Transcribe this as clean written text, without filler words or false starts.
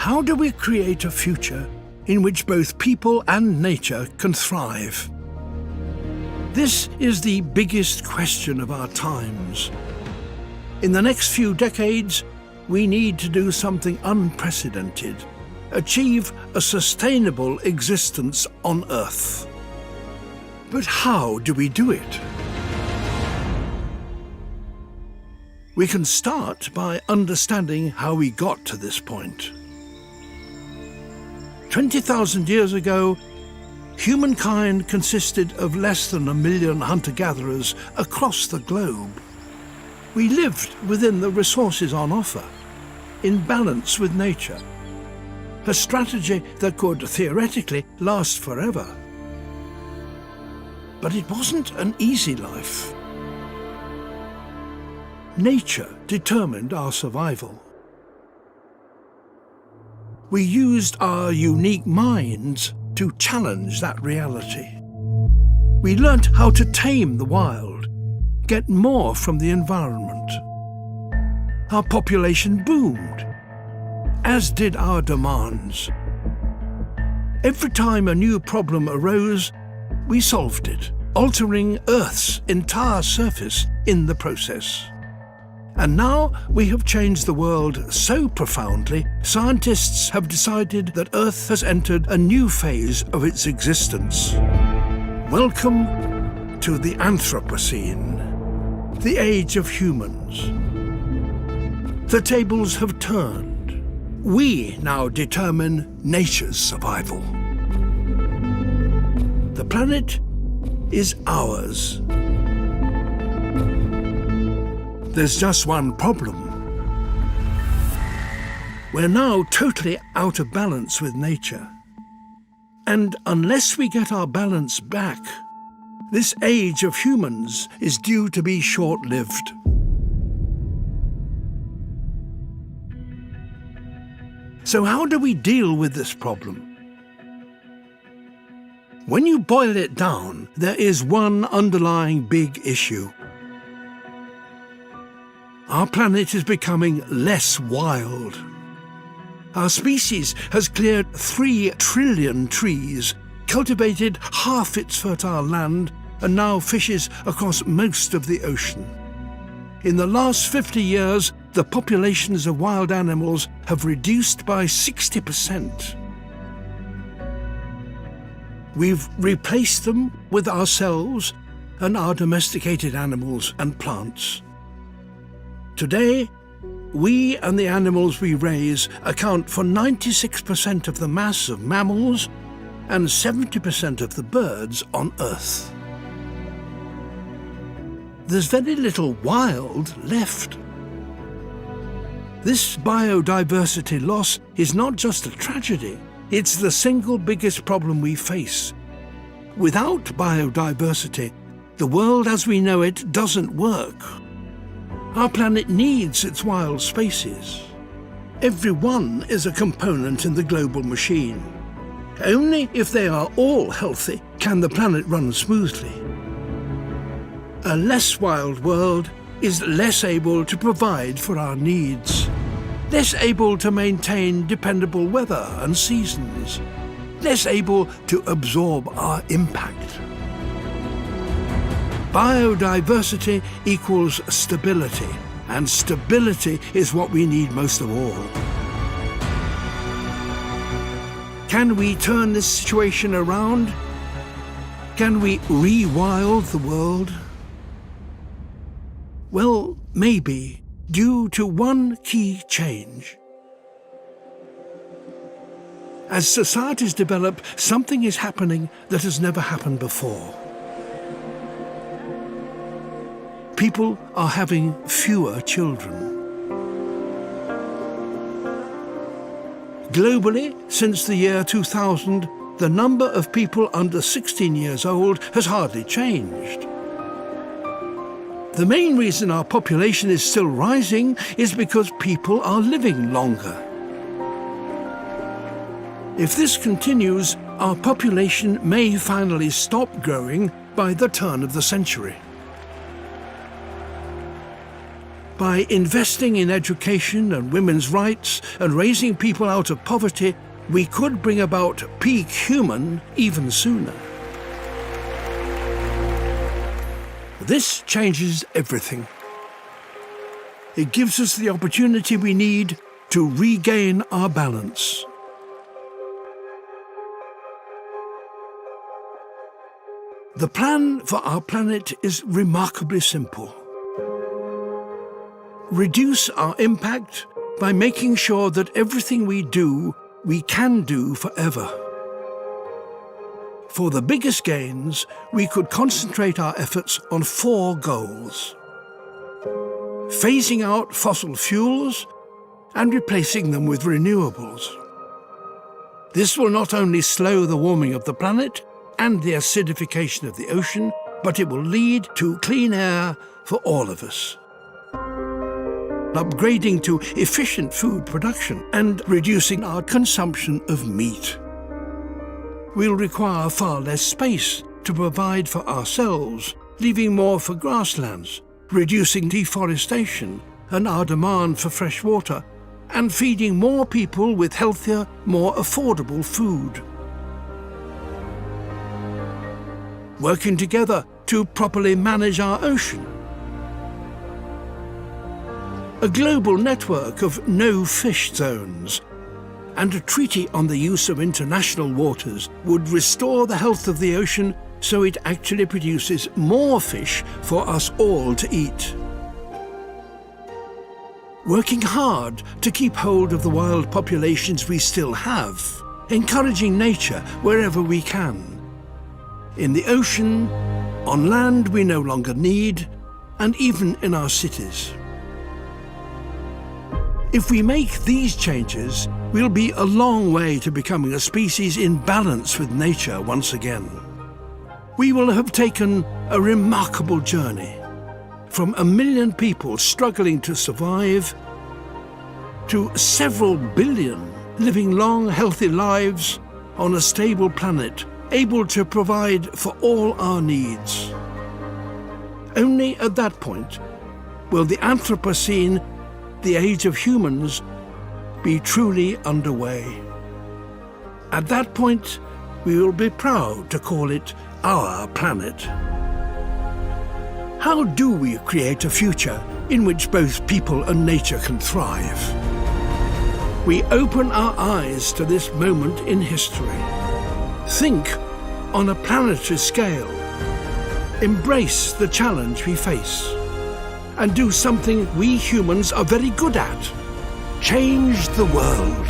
How do we create a future in which both people and nature can thrive? This is the biggest question of our times. In the next few decades, we need to do something unprecedented, achieve a sustainable existence on Earth. But how do we do it? We can start by understanding how we got to this point. 20,000 years ago, humankind consisted of less than 1 million hunter-gatherers across the globe. We lived within the resources on offer, in balance with nature, a strategy that could theoretically last forever. But it wasn't an easy life. Nature determined our survival. We used our unique minds to challenge that reality. We learnt how to tame the wild, get more from the environment. Our population boomed, as did our demands. Every time a new problem arose, we solved it, altering Earth's entire surface in the process. And now we have changed the world so profoundly, scientists have decided that Earth has entered a new phase of its existence. Welcome to the Anthropocene, the age of humans. The tables have turned. We now determine nature's survival. The planet is ours. There's just one problem. We're now totally out of balance with nature. And unless we get our balance back, this age of humans is due to be short-lived. So how do we deal with this problem? When you boil it down, there is one underlying big issue. Our planet is becoming less wild. Our species has cleared 3 trillion trees, cultivated half its fertile land, and now fishes across most of the ocean. In the last 50 years, the populations of wild animals have reduced by 60%. We've replaced them with ourselves and our domesticated animals and plants. Today, we and the animals we raise account for 96% of the mass of mammals and 70% of the birds on Earth. There's very little wild left. This biodiversity loss is not just a tragedy, it's the single biggest problem we face. Without biodiversity, the world as we know it doesn't work. Our planet needs its wild spaces. Every one is a component in the global machine. Only if they are all healthy can the planet run smoothly. A less wild world is less able to provide for our needs, less able to maintain dependable weather and seasons, less able to absorb our impact. Biodiversity equals stability, and stability is what we need most of all. Can we turn this situation around? Can we re-wild the world? Well, maybe, due to one key change. As societies develop, something is happening that has never happened before. People are having fewer children. Globally, since the year 2000, the number of people under 16 years old has hardly changed. The main reason our population is still rising is because people are living longer. If this continues, our population may finally stop growing by the turn of the century. By investing in education and women's rights and raising people out of poverty, we could bring about peak human even sooner. This changes everything. It gives us the opportunity we need to regain our balance. The plan for our planet is remarkably simple. Reduce our impact by making sure that everything we do, we can do forever. For the biggest gains, we could concentrate our efforts on 4 goals: phasing out fossil fuels and replacing them with renewables. This will not only slow the warming of the planet and the acidification of the ocean, but it will lead to clean air for all of us. Upgrading to efficient food production and reducing our consumption of meat. We'll require far less space to provide for ourselves, leaving more for grasslands, reducing deforestation and our demand for fresh water, and feeding more people with healthier, more affordable food. Working together to properly manage our ocean. A global network of no-fish zones and a treaty on the use of international waters would restore the health of the ocean so it actually produces more fish for us all to eat. Working hard to keep hold of the wild populations we still have, encouraging nature wherever we can. In the ocean, on land we no longer need, and even in our cities. If we make these changes, we'll be a long way to becoming a species in balance with nature once again. We will have taken a remarkable journey, from 1 million people struggling to survive, to several billion living long, healthy lives on a stable planet, able to provide for all our needs. Only at that point will the Anthropocene, the age of humans, be truly underway. At that point, we will be proud to call it our planet. How do we create a future in which both people and nature can thrive? We open our eyes to this moment in history. Think on a planetary scale. Embrace the challenge we face. And do something we humans are very good at. Change the world.